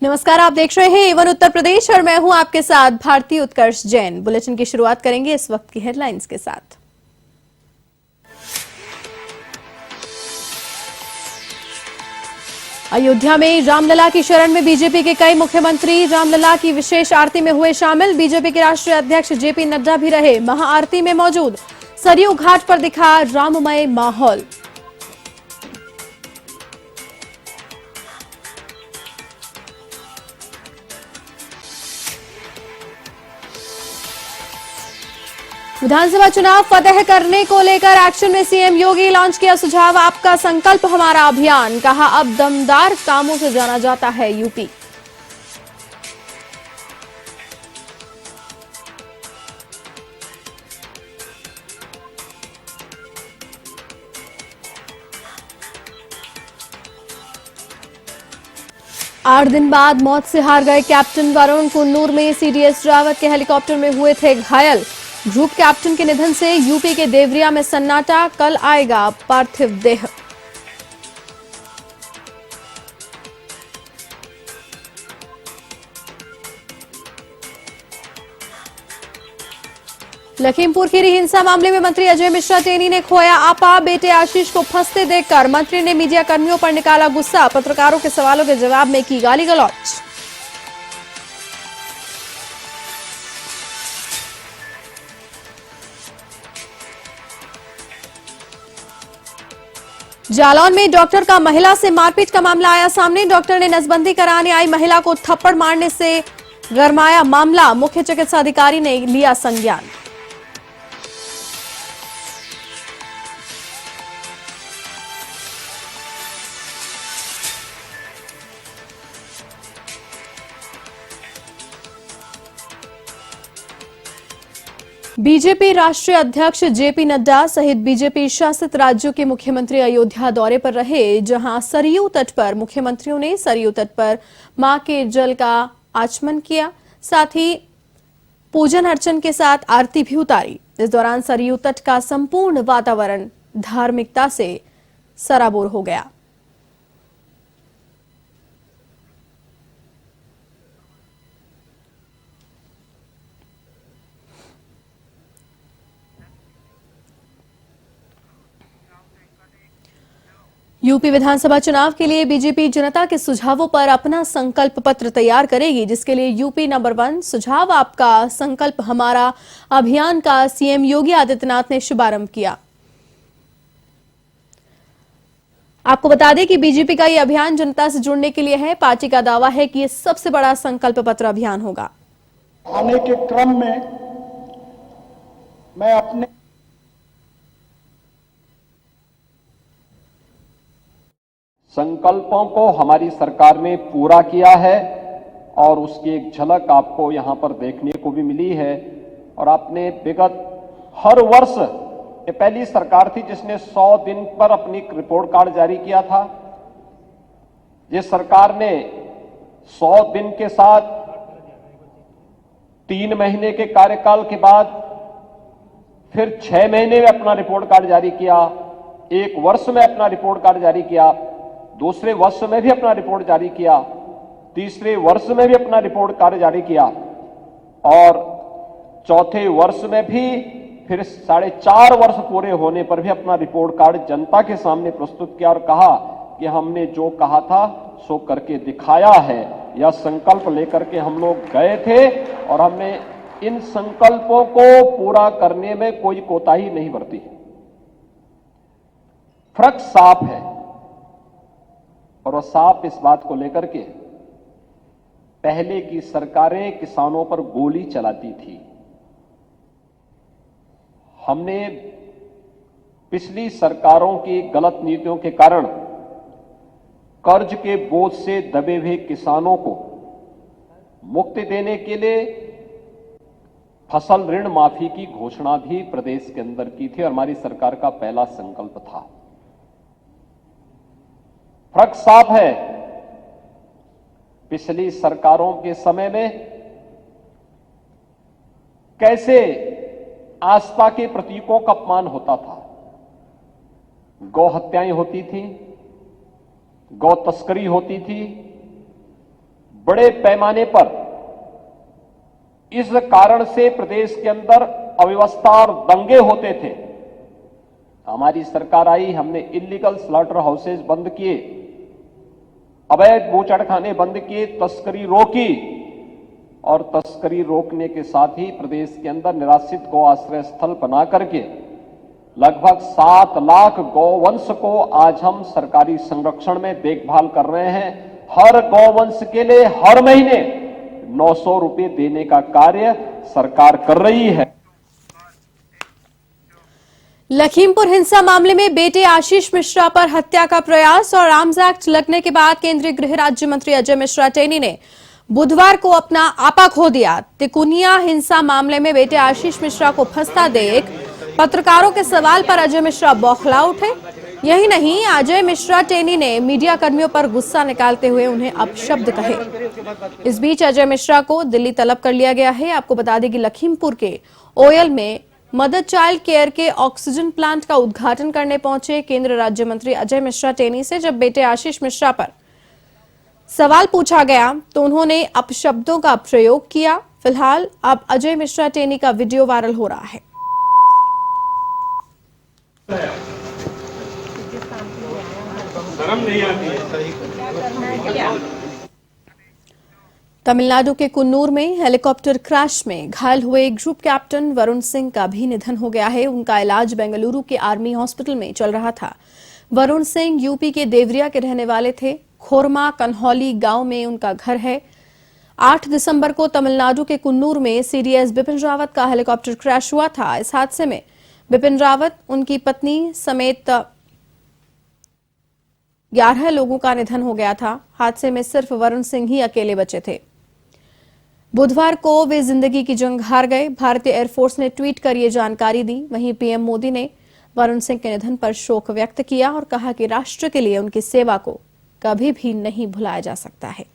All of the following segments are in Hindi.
नमस्कार, आप देख रहे हैं एवन उत्तर प्रदेश और मैं हूं आपके साथ भारती उत्कर्ष जैन। बुलेटिन की शुरुआत करेंगे इस वक्त की हेडलाइंस के साथ। अयोध्या में रामलला की शरण में बीजेपी के कई मुख्यमंत्री रामलला की विशेष आरती में हुए शामिल। बीजेपी के राष्ट्रीय अध्यक्ष जेपी नड्डा भी रहे महाआरती में मौजूद। सरयू घाट पर दिखा राममय माहौल। विधानसभा चुनाव फतेह करने को लेकर एक्शन में सीएम योगी। लॉन्च किया सुझाव आपका संकल्प हमारा अभियान। कहा अब दमदार कामों से जाना जाता है यूपी। आठ दिन बाद मौत से हार गए कैप्टन वरुण। कुन्नूर में सीडीएस रावत के हेलीकॉप्टर में हुए थे घायल। ग्रुप कैप्टन के निधन से यूपी के देवरिया में सन्नाटा। कल आएगा पार्थिव देह। लखीमपुर खीरी हिंसा मामले में मंत्री अजय मिश्रा टेनी ने खोया आपा। बेटे आशीष को फंसते देखकर मंत्री ने मीडिया कर्मियों पर निकाला गुस्सा। पत्रकारों के सवालों के जवाब में की गाली गलौज। जालौन में डॉक्टर का महिला से मारपीट का मामला आया सामने। डॉक्टर ने नसबंदी कराने आई महिला को थप्पड़ मारने से गरमाया मामला। मुख्य चिकित्सा अधिकारी ने लिया संज्ञान। बीजेपी राष्ट्रीय अध्यक्ष जेपी नड्डा सहित बीजेपी शासित राज्यों के मुख्यमंत्री अयोध्या दौरे पर रहे, जहां सरयू तट पर मुख्यमंत्रियों ने सरयू तट पर मां के जल का आचमन किया, साथ ही पूजन अर्चन के साथ आरती भी उतारी। इस दौरान सरयू तट का संपूर्ण वातावरण धार्मिकता से सराबोर हो गया। यूपी विधानसभा चुनाव के लिए बीजेपी जनता के सुझावों पर अपना संकल्प पत्र तैयार करेगी, जिसके लिए यूपी नंबर 1 सुझाव आपका संकल्प हमारा अभियान का सीएम योगी आदित्यनाथ ने शुभारंभ किया। आपको बता दें कि बीजेपी का यह अभियान जनता से जुड़ने के लिए है। पार्टी का दावा है कि यह सबसे बड़ा संकल्प पत्र अभियान होगा। आने के क्रम में मैं अपने संकल्पों को हमारी सरकार ने पूरा किया है और उसकी एक झलक आपको यहां पर देखने को भी मिली है। और आपने विगत हर वर्ष, ये पहली सरकार थी जिसने 100 दिन पर अपनी रिपोर्ट कार्ड जारी किया था। जिस सरकार ने 100 दिन के साथ 3 महीने के कार्यकाल के बाद फिर 6 महीने में अपना रिपोर्ट कार्ड जारी किया, 1 वर्ष में अपना रिपोर्ट कार्ड जारी किया, दूसरे वर्ष में भी अपना रिपोर्ट जारी किया, तीसरे वर्ष में भी अपना रिपोर्ट कार्ड जारी किया और चौथे वर्ष में भी फिर 4.5 वर्ष पूरे होने पर भी अपना रिपोर्ट कार्ड जनता के सामने प्रस्तुत किया और कहा कि हमने जो कहा था सो करके दिखाया है। यह संकल्प लेकर के हम लोग गए थे और हमने इन संकल्पों को पूरा करने में कोई कोताही नहीं बरती। फर्क साफ है और वह साफ इस बात को लेकर के, पहले की सरकारें किसानों पर गोली चलाती थी। हमने पिछली सरकारों की गलत नीतियों के कारण कर्ज के बोझ से दबे हुए किसानों को मुक्ति देने के लिए फसल ऋण माफी की घोषणा भी प्रदेश के अंदर की थी और हमारी सरकार का पहला संकल्प था। फर्क साफ है, पिछली सरकारों के समय में कैसे आस्था के प्रतीकों का अपमान होता था। गौ हत्याएं होती थी, गौ तस्करी होती थी, बड़े पैमाने पर इस कारण से प्रदेश के अंदर अव्यवस्था और दंगे होते थे। हमारी सरकार आई, हमने इलीगल स्लॉटर हाउसेज बंद किए, अवैध बूचड़खाने बंद किए, तस्करी रोकी और तस्करी रोकने के साथ ही प्रदेश के अंदर निराश्रित गौ आश्रय स्थल बना करके लगभग 7 लाख गौवंश को आज हम सरकारी संरक्षण में देखभाल कर रहे हैं। हर गौवंश के लिए हर महीने 900 रुपए देने का कार्य सरकार कर रही है। लखीमपुर हिंसा मामले में बेटे आशीष मिश्रा पर हत्या का प्रयास और आर्म्स एक्ट लगने के बाद केंद्रीय गृह राज्य मंत्री अजय मिश्रा टेनी ने बुधवार को अपना आपा खो दिया। तिकुनिया हिंसा मामले में बेटे आशीष मिश्रा को फंसता देख पत्रकारों के सवाल पर अजय मिश्रा बौखला उठे। यही नहीं, अजय मिश्रा टेनी ने मीडिया कर्मियों पर गुस्सा निकालते हुए उन्हें अपशब्द कहे। इस बीच अजय मिश्रा को दिल्ली तलब कर लिया गया है। आपको बता दें कि लखीमपुर के ओयल में मदर चाइल्ड केयर के ऑक्सीजन प्लांट का उद्घाटन करने पहुंचे केंद्रीय राज्य मंत्री अजय मिश्रा टेनी से जब बेटे आशीष मिश्रा पर सवाल पूछा गया तो उन्होंने अपशब्दों का प्रयोग किया। फिलहाल अब अजय मिश्रा टेनी का वीडियो वायरल हो रहा है। तमिलनाडु के कुन्नूर में हेलीकॉप्टर क्रैश में घायल हुए ग्रुप कैप्टन वरुण सिंह का भी निधन हो गया है। उनका इलाज बेंगलुरु के आर्मी हॉस्पिटल में चल रहा था। वरुण सिंह यूपी के देवरिया के रहने वाले थे। खोरमा कन्हौली गांव में उनका घर है। 8 दिसंबर को तमिलनाडु के कुन्नूर में सीडीएस बिपिन रावत का हेलीकॉप्टर क्रैश हुआ था। इस हादसे में बिपिन रावत, उनकी पत्नी समेत 11 लोगों का निधन हो गया था। हादसे में सिर्फ वरुण सिंह ही अकेले बचे थे। बुधवार को वे जिंदगी की जंग हार गए। भारतीय एयरफोर्स ने ट्वीट कर ये जानकारी दी। वहीं पीएम मोदी ने वरुण सिंह के निधन पर शोक व्यक्त किया और कहा कि राष्ट्र के लिए उनकी सेवा को कभी भी नहीं भुलाया जा सकता है।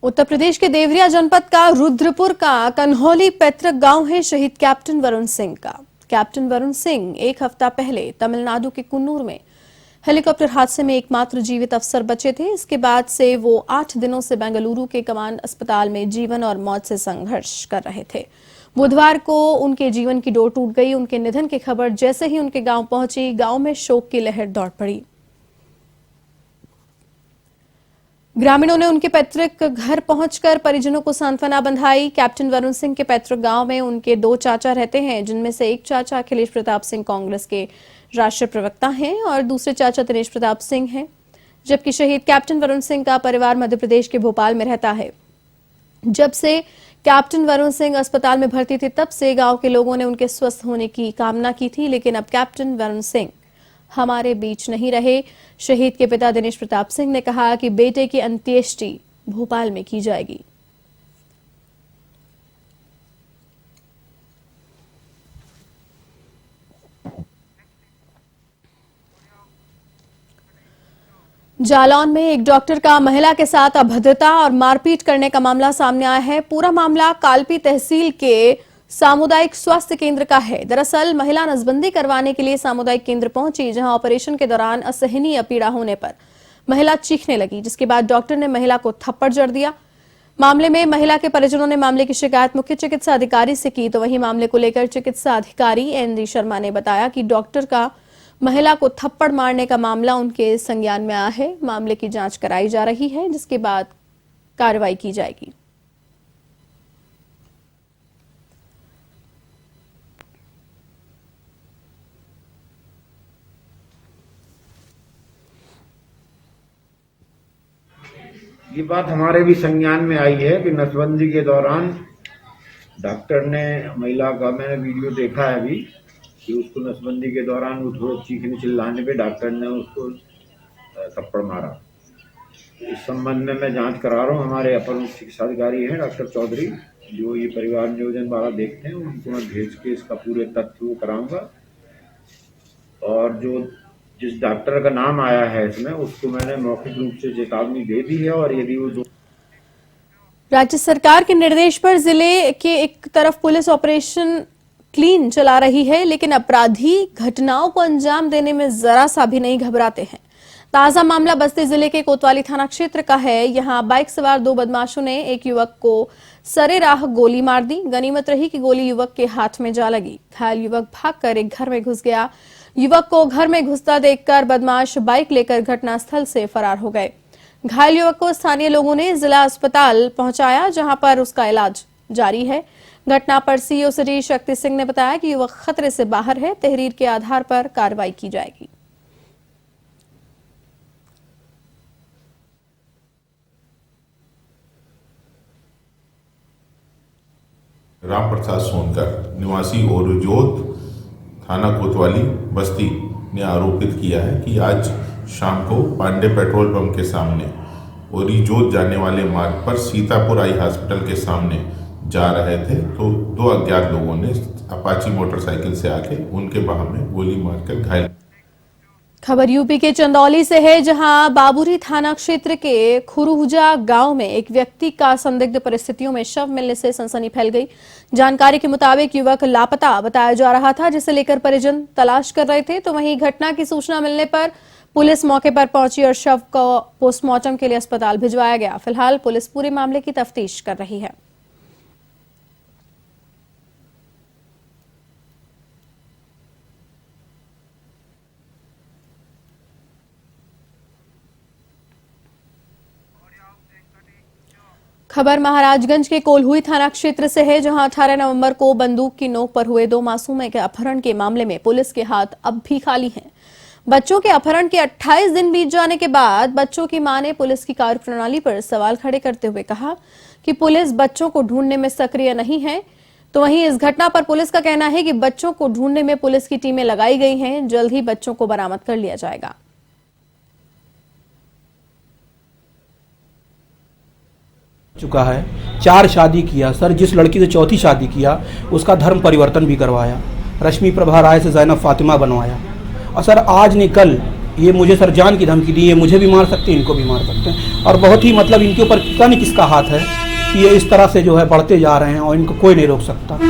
उत्तर प्रदेश के देवरिया जनपद का रुद्रपुर का कन्हौली पैतृक गांव है शहीद कैप्टन वरुण सिंह का। कैप्टन वरुण सिंह एक हफ्ता पहले तमिलनाडु के कुन्नूर में हेलीकॉप्टर हादसे में एकमात्र जीवित अफसर बचे थे। इसके बाद से वो 8 दिनों से बेंगलुरु के कमांड अस्पताल में जीवन और मौत से संघर्ष कर रहे थे। बुधवार को उनके जीवन की डोर टूट गई। उनके निधन की खबर जैसे ही उनके गांव पहुंची, गांव में शोक की लहर दौड़ पड़ी। ग्रामीणों ने उनके पैतृक घर पहुंचकर परिजनों को सांत्वना बंधाई। कैप्टन वरुण सिंह के पैतृक गांव में उनके 2 चाचा रहते हैं, जिनमें से एक चाचा अखिलेश प्रताप सिंह कांग्रेस के राष्ट्रीय प्रवक्ता हैं और दूसरे चाचा दिनेश प्रताप सिंह हैं। जबकि शहीद कैप्टन वरुण सिंह का परिवार मध्य प्रदेश के भोपाल में रहता है। जब से कैप्टन वरुण सिंह अस्पताल में भर्ती थे, तब से गांव के लोगों ने उनके स्वस्थ होने की कामना की थी, लेकिन अब कैप्टन वरुण सिंह हमारे बीच नहीं रहे। शहीद के पिता दिनेश प्रताप सिंह ने कहा कि बेटे की अंत्येष्टि भोपाल में की जाएगी। जालौन में एक डॉक्टर का महिला के साथ अभद्रता और मारपीट करने का मामला सामने आया है। पूरा मामला कालपी तहसील के सामुदायिक स्वास्थ्य केंद्र का है। दरअसल महिला नसबंदी करवाने के लिए सामुदायिक केंद्र पहुंची, जहां ऑपरेशन के दौरान असहनीय पीड़ा होने पर महिला चीखने लगी, जिसके बाद डॉक्टर ने महिला को थप्पड़ जड़ दिया। मामले में महिला के परिजनों ने मामले की शिकायत मुख्य चिकित्सा अधिकारी से की, तो वहीं मामले को लेकर चिकित्सा अधिकारी एनडी शर्मा ने बताया कि डॉक्टर का महिला को थप्पड़ मारने का मामला उनके संज्ञान में आया है। मामले की जांच कराई जा रही है, जिसके बाद कार्रवाई की जाएगी। ये बात हमारे भी संज्ञान में आई है कि नसबंदी के दौरान डॉक्टर ने महिला का, मैंने वीडियो देखा है अभी, कि उसको नसबंदी के दौरान वो थोड़ा चीखने चिल्लाने पे डॉक्टर ने उसको थप्पड़ मारा। इस संबंध में मैं जांच करा रहा हूँ। हमारे अपर चिकित्सा अधिकारी हैं डॉक्टर चौधरी, जो ये परिवार नियोजन वाला देखते हैं, उनको मैं भेज के इसका पूरे तथ्य वो कराऊंगा। और जो जिस डॉक्टर का नाम आया है इसमें, उसको मैंने मौखिक रूप से चेतावनी दे दी है। और यदि वो राज्य सरकार के निर्देश पर जिले के एक तरफ पुलिस ऑपरेशन क्लीन चला रही है, लेकिन अपराधी घटनाओं को अंजाम देने में जरा सा भी नहीं घबराते हैं। ताजा मामला बस्ती जिले के कोतवाली थाना क्षेत्र का है। यहां बाइक सवार दो बदमाशों ने एक युवक को सरेराह गोली मार दी। गनीमत रही कि गोली युवक के हाथ में जा लगी। घायल युवक भागकर एक घर में घुस गया। युवक को घर में घुसता देखकर बदमाश बाइक लेकर घटनास्थल से फरार हो गए। घायल युवक को स्थानीय लोगों ने जिला अस्पताल पहुंचाया, जहां पर उसका इलाज जारी है। घटना पर सीओ सिटी शक्ति सिंह ने बताया कि युवक खतरे से बाहर है। तहरीर के आधार पर कार्रवाई की जाएगी। राम प्रसाद सोनकर निवासी ओरिजोत थाना कोतवाली बस्ती ने आरोपित किया है कि आज शाम को पांडे पेट्रोल पंप के सामने ओरिजोत जाने वाले मार्ग पर सीतापुर आई हॉस्पिटल के सामने जा रहे थे तो दो अज्ञात लोगों ने अपाची मोटरसाइकिल से आके उनके बाह में गोली मारकर घायल। खबर यूपी के चंदौली से है, जहां बाबूरी थाना क्षेत्र के खुरुजा गांव में एक व्यक्ति का संदिग्ध परिस्थितियों में शव मिलने से सनसनी फैल गई। जानकारी के मुताबिक युवक लापता बताया जा रहा था, जिसे लेकर परिजन तलाश कर रहे थे। तो वहीं घटना की सूचना मिलने पर पुलिस मौके पर पहुंची और शव को पोस्टमार्टम के लिए अस्पताल भिजवाया गया। फिलहाल पुलिस पूरे मामले की तफ्तीश कर रही है। खबर महाराजगंज के कोल्हुई थाना क्षेत्र से है, जहां 18 नवंबर को बंदूक की नोक पर हुए दो मासूम के अपहरण के मामले में पुलिस के हाथ अब भी खाली हैं। बच्चों के अपहरण के 28 दिन बीत जाने के बाद बच्चों की मां ने पुलिस की कार्यप्रणाली पर सवाल खड़े करते हुए कहा कि पुलिस बच्चों को ढूंढने में सक्रिय नहीं है। तो वहीं इस घटना पर पुलिस का कहना है कि बच्चों को ढूंढने में पुलिस की टीमें लगाई गई हैं। जल्द ही बच्चों को बरामद कर लिया जाएगा। चुका है, 4 शादी किया सर। जिस लड़की से चौथी शादी किया उसका धर्म परिवर्तन भी करवाया। रश्मि प्रभा राय से जैनब फातिमा बनवाया। और सर आज नहीं कल ये मुझे सर जान की धमकी दी, ये मुझे भी मार सकते हैं, इनको भी मार सकते हैं। और बहुत ही मतलब इनके ऊपर पता नहीं किसका हाथ है कि ये इस तरह से जो है बढ़ते जा रहे हैं और इनको कोई नहीं रोक सकता।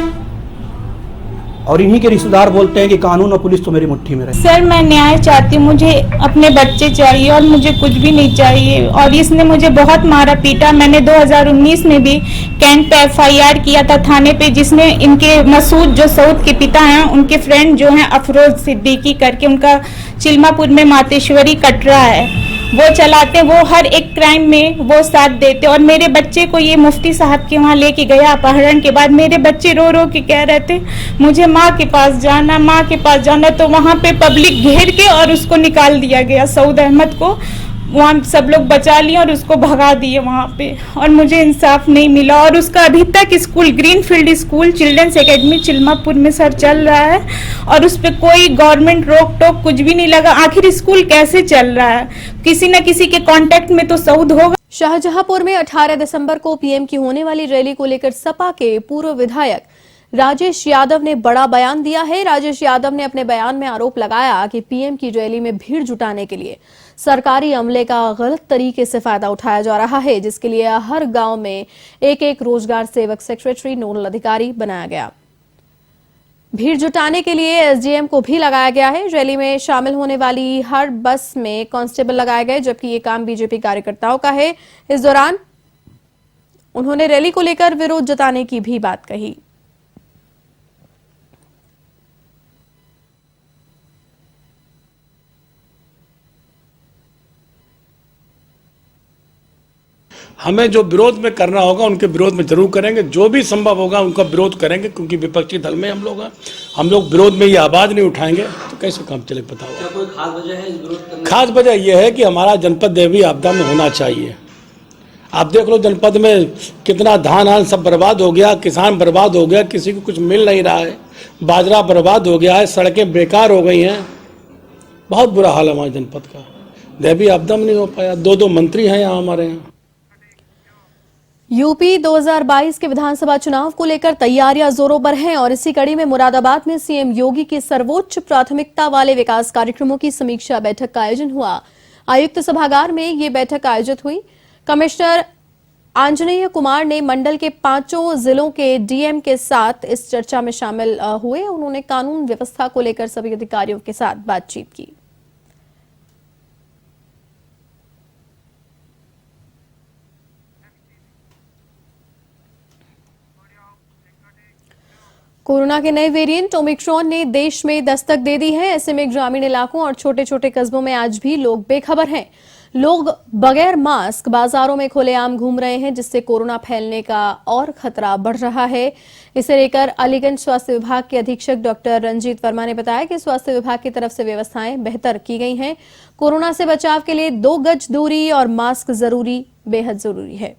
और इन्हीं के रिश्तेदार बोलते हैं कि कानून और पुलिस तो मेरी मुट्ठी में रहे। सर मैं न्याय चाहती हूँ, मुझे अपने बच्चे चाहिए और मुझे कुछ भी नहीं चाहिए। और इसने मुझे बहुत मारा पीटा। मैंने 2019 में भी कैंट पे FIR किया था थाने पे, जिसने इनके मसूद जो सऊद के पिता हैं उनके फ्रेंड जो हैं अफरोज सिद्दीकी करके, उनका चिल्मापुर में मातेश्वरी कटरा है, वो चलाते। वो हर एक क्राइम में वो साथ देते। और मेरे बच्चे को ये मुफ्ती साहब के वहाँ लेके गया अपहरण के बाद। मेरे बच्चे रो रो के कह रहे थे मुझे माँ के पास जाना, माँ के पास जाना। तो वहाँ पे पब्लिक घेर के और उसको निकाल दिया गया। सऊद अहमद को वहाँ सब लोग बचा लिए और उसको भगा दिए वहाँ पे। और मुझे इंसाफ नहीं मिला। और उसका अभी तक school Greenfield school children's academy Chilmapur में सर चल रहा है और उस पर कोई गवर्नमेंट रोक टोक कुछ भी नहीं लगा। आखिर स्कूल कैसे चल रहा है? किसी न किसी के कांटेक्ट में तो सऊद होगा। शाहजहांपुर में 18 दिसंबर को पीएम की होने वाली रैली को लेकर सपा के पूर्व विधायक राजेश यादव ने बड़ा बयान दिया है। राजेश यादव ने अपने बयान में आरोप लगाया कि पीएम की रैली में भीड़ जुटाने के लिए सरकारी अमले का गलत तरीके से फायदा उठाया जा रहा है, जिसके लिए हर गांव में एक रोजगार सेवक सेक्रेटरी नोडल अधिकारी बनाया गया। भीड़ जुटाने के लिए एसडीएम को भी लगाया गया है। रैली में शामिल होने वाली हर बस में कांस्टेबल लगाए गए, जबकि ये काम बीजेपी कार्यकर्ताओं का है। इस दौरान उन्होंने रैली को लेकर विरोध जताने की भी बात कही। हमें जो विरोध में करना होगा उनके विरोध में जरूर करेंगे। जो भी संभव होगा उनका विरोध करेंगे, क्योंकि विपक्षी दल में हम लोग हैं। हम लोग विरोध में ये आवाज नहीं उठाएंगे तो कैसे काम चले? बताओ, क्या कोई खास वजह है इस विरोध करने? खास वजह यह है कि हमारा जनपद दैवीय आपदा में होना चाहिए। आप देख लो जनपद में कितना धान सब बर्बाद हो गया, किसान बर्बाद हो गया, किसी को कुछ मिल नहीं रहा है, बाजरा बर्बाद हो गया है, सड़कें बेकार हो गई हैं। बहुत बुरा हाल है हमारे जनपद का। दैवीय आपदा में नहीं हो पाया। 2 मंत्री हैं यहाँ हमारे यहाँ। यूपी 2022 के विधानसभा चुनाव को लेकर तैयारियां जोरों पर हैं और इसी कड़ी में मुरादाबाद में सीएम योगी की सर्वोच्च प्राथमिकता वाले विकास कार्यक्रमों की समीक्षा बैठक का आयोजन हुआ। आयुक्त सभागार में ये बैठक आयोजित हुई। कमिश्नर आंजनेय कुमार ने मंडल के 5 जिलों के डीएम के साथ इस चर्चा में शामिल हुए। उन्होंने कानून व्यवस्था को लेकर सभी अधिकारियों के साथ बातचीत की। कोरोना के नए वेरिएंट ओमिक्रॉन ने देश में दस्तक दे दी है। ऐसे में ग्रामीण इलाकों और छोटे छोटे कस्बों में आज भी लोग बेखबर हैं। लोग बगैर मास्क बाजारों में खुलेआम घूम रहे हैं, जिससे कोरोना फैलने का और खतरा बढ़ रहा है। इसे लेकर अलीगंज स्वास्थ्य विभाग के अधीक्षक डॉक्टर रंजीत वर्मा ने बताया कि स्वास्थ्य विभाग की तरफ से व्यवस्थाएं बेहतर की गई हैं। कोरोना से बचाव के लिए 2 गज दूरी और मास्क जरूरी, बेहद जरूरी है।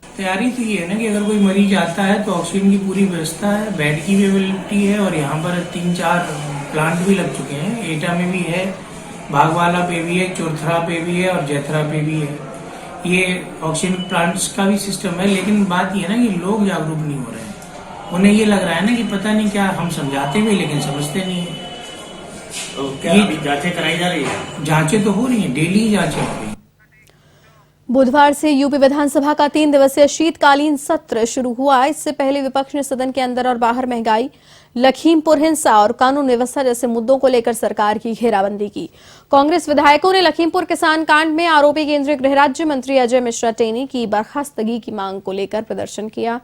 तैयारी तो ये है ना कि अगर कोई मरीज आता है तो ऑक्सीजन की पूरी व्यवस्था है, बेड की भी अवेलेबिलिटी है और यहाँ पर 3-4 प्लांट भी लग चुके हैं। एटा में भी है, भागवाला पे भी है, चौरथरा पे भी है और जैथरा पे भी है। ये ऑक्सीजन प्लांट्स का भी सिस्टम है, लेकिन बात ये है ना कि लोग जागरूक नहीं हो रहे हैं। उन्हें ये लग रहा है ना कि पता नहीं क्या, हम समझाते भी लेकिन समझते नहीं है। तो क्या अभी जांचें कराई जा रही है? जांचें तो हो रही है, डेली जांचें हो रही है। बुधवार से यूपी विधानसभा का 3 दिवसीय शीतकालीन सत्र शुरू हुआ। इससे पहले विपक्ष ने सदन के अंदर और बाहर महंगाई, लखीमपुर हिंसा और कानून व्यवस्था जैसे मुद्दों को लेकर सरकार की घेराबंदी की। कांग्रेस विधायकों ने लखीमपुर किसान कांड में आरोपी केंद्रीय गृह राज्य मंत्री अजय मिश्रा टेनी की बर्खास्तगी की मांग को लेकर प्रदर्शन किया।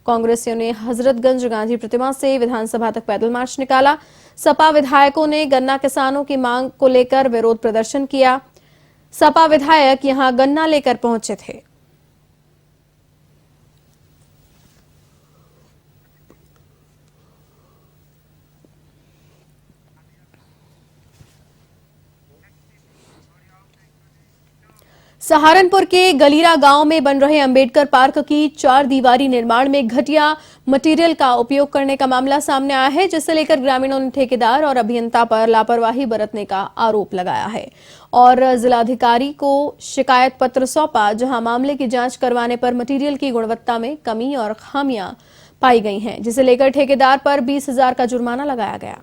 कांग्रेसियों ने हजरतगंज गांधी प्रतिमा से विधानसभा तक पैदल मार्च निकाला। सपा विधायकों ने गन्ना किसानों की मांग को लेकर विरोध प्रदर्शन किया। सपा विधायक यहां गन्ना लेकर पहुंचे थे। सहारनपुर के गलीरा गांव में बन रहे अंबेडकर पार्क की 4 दीवारी निर्माण में घटिया मटेरियल का उपयोग करने का मामला सामने आया है, जिसे लेकर ग्रामीणों ने ठेकेदार और अभियंता पर लापरवाही बरतने का आरोप लगाया है और जिलाधिकारी को शिकायत पत्र सौंपा, जहां मामले की जांच करवाने पर मटेरियल की गुणवत्ता में कमी और खामियां पाई गई हैं, जिसे लेकर ठेकेदार पर 20,000 का जुर्माना लगाया गया।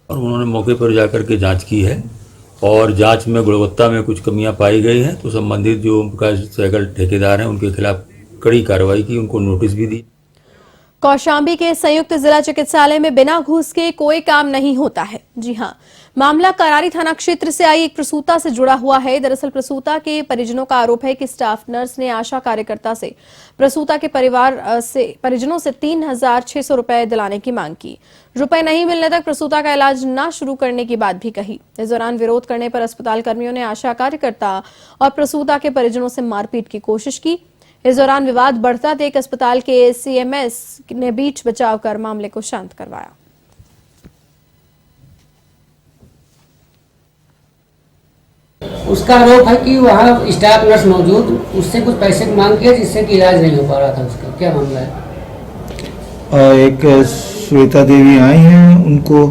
और उन्होंने मौके पर जाकर के जांच की है और जांच में गुणवत्ता में कुछ कमियां पाई गई हैं, तो संबंधित जो उनका साइकिल ठेकेदार हैं उनके खिलाफ कड़ी कार्रवाई की, उनको नोटिस भी दी। कौशाम्बी के संयुक्त जिला चिकित्सालय में बिना घूस के कोई काम नहीं होता है। जी हां, मामला करारी थाना क्षेत्र से आई एक प्रसूता से जुड़ा हुआ है। दरअसल प्रसूता के परिजनों का आरोप है कि स्टाफ नर्स ने आशा कार्यकर्ता से प्रसूता के परिजनों से 3,600 रुपए दिलाने की मांग की। रुपए नहीं मिलने तक प्रसूता का इलाज न शुरू करने की बात भी कही। इस दौरान विरोध करने पर अस्पताल कर्मियों ने आशा कार्यकर्ता और प्रसूता के परिजनों से मारपीट की कोशिश की। इस दौरान विवाद बढ़ता देख अस्पताल के सीएमएस ने बीच बचाव कर मामले को शांत करवाया। उसका आरोप है कि वहाँ स्टाफ नर्स मौजूद उससे कुछ पैसे की मांग किया, जिससे कि इलाज नहीं हो पा रहा था। उसका क्या मामला है? एक श्वेता देवी आई हैं, उनको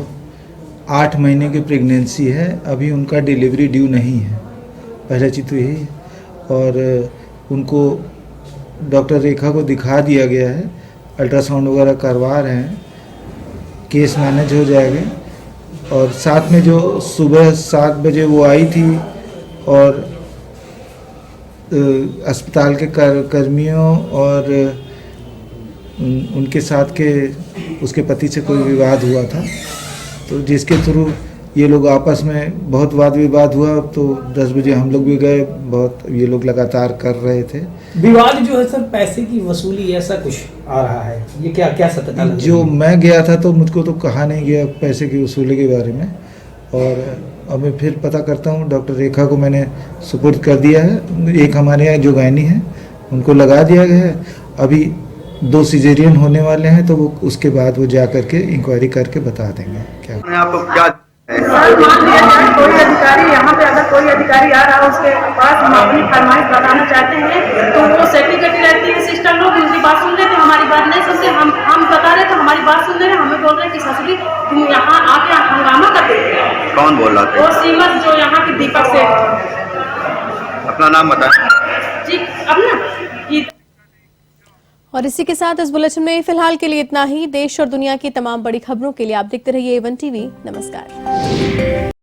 8 महीने की प्रेगनेंसी है, अभी उनका डिलीवरी ड्यू नहीं है। पहला चीज तो यही है। और उनको डॉक्टर रेखा को दिखा दिया गया है, अल्ट्रासाउंड वगैरह करवा रहे हैं, केस मैनेज हो जाएगा। और साथ में जो सुबह 7 बजे वो आई थी और अस्पताल के कर्मियों और उनके साथ के उसके पति से कोई विवाद हुआ था, तो जिसके थ्रू ये लोग आपस में बहुत वाद विवाद हुआ। तो 10 बजे हम लोग भी गए, बहुत ये लोग लगातार कर रहे थे विवाद जो है सर, पैसे की वसूली ऐसा कुछ आ रहा है, ये क्या सत्यता? जो मैं गया था तो मुझको तो कहा नहीं गया पैसे की वसूली के बारे में। और अब मैं फिर पता करता हूँ। डॉक्टर रेखा को मैंने सुपुर्द कर दिया है। एक हमारे यहाँ जो गायनी है उनको लगा दिया गया है। अभी 2 सिजेरियन होने वाले हैं, तो वो उसके बाद वो जा करके इंक्वायरी करके बता देंगे क्या। आपको क्या सर मान लिया जाए कोई अधिकारी यहाँ पे, अगर कोई अधिकारी आ रहा है उसके पास हम अपनी फरमाइश बताना चाहते हैं तो वो सेक्रेटरी रहती है, सिस्टर लोग उनकी बात सुन रहे थे, हमारी बात नहीं सुनते। हम बता रहे थे, हमारी बात सुन रहे, हमें बोल रहे कि ससुरी तुम यहाँ आके हंगामा कर देते। कौन बोल रहा था? वो सीमत जो यहाँ के दीपक से। अपना नाम बताएं। जी अपना और इसी के साथ इस बुलेटिन में फिलहाल के लिए इतना ही। देश और दुनिया की तमाम बड़ी खबरों के लिए आप देखते रहिए A1 TV। नमस्कार।